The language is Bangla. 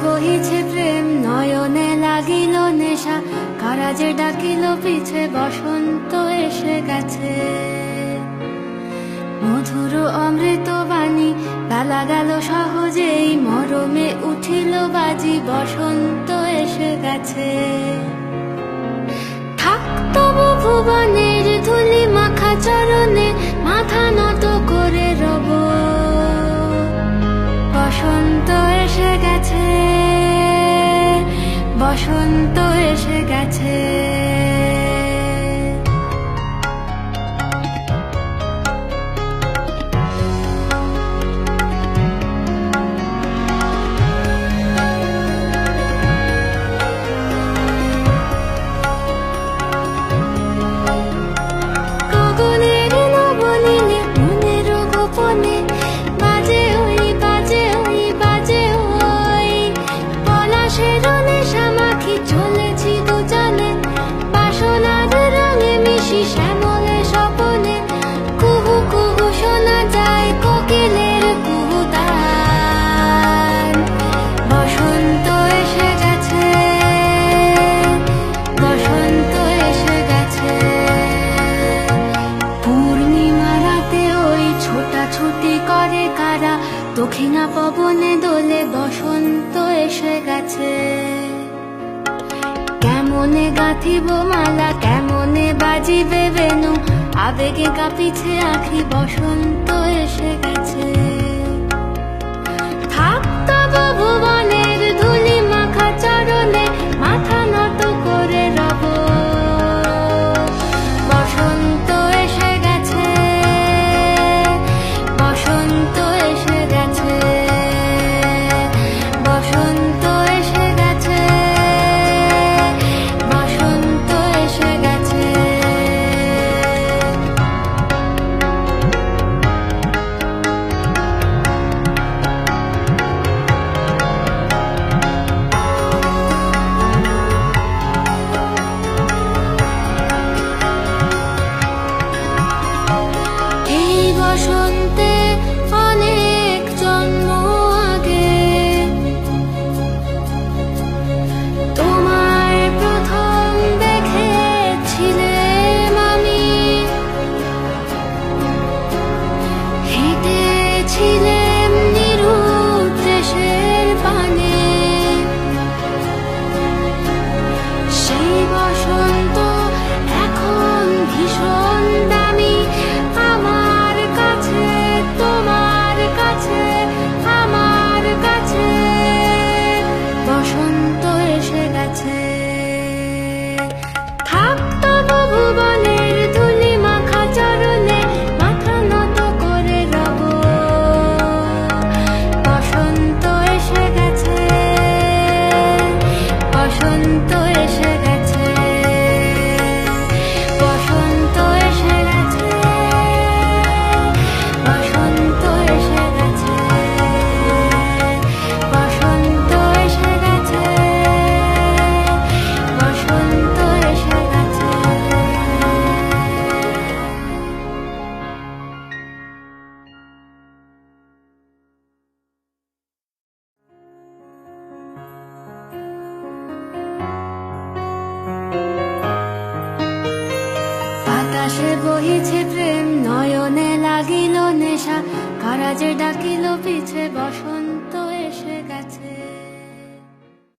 বহিছে প্রেম নয়নে লাগিল নেশা, কারা যে ডাকিল পিছে বসন্ত এসে গেছে। মধুর অমৃত বাণী বেলা গেল সহজেই, মরমে উঠিল বাজি বসন্ত এসে গেছে। থাক তবু ভুবনের ধুলি মাখা চরণে, মাথা নত করে রব। বসন্ত এসে গেছে, বসন্ত এসে গেছে। দক্ষিণা পবনে দোলে বসন্ত এসে গেছে। কেমনে গাঁথিব মালা, কেমনে বাজিবে বেনু, আবেগে কাঁপিছে আখি বসন্ত এসে গেছে। থাক তবু ভুবনের ধুলি মাখা চরণে, মাথা নত করে রব। বসন্ত এসে গেছে, বসন্ত এসে গেছে, বসন্ত এসে গেছে, বসন্ত এসে গেছে। এই বসন্তে অনেক জন্ম আগে তোমায় প্রথম দেখেছিলাম আমি। হেঁটেছিলাম নিরুদ্ধ দেশের পানে, সেই বসন্ত এখন ভীষণ দামি আমার কাছে, তোমার কাছে, আমার কাছে। বসন্ত এসে গেছে। থাক তবু ভুবনের ধুলি মাখা চরণে, মাথা নত করে রব। বসন্ত এসে গেছে, বসন্ত এসে গেছে, বসন্ত এসে গেছে, বসন্ত এসে গেছে, বসন্ত এসে গেছে, বসন্ত এসে গেছে। বাতাসে বহিছে প্রেম নয়নে লাগিল নেশা, কারা যে ডাকিল পিছে বসন্ত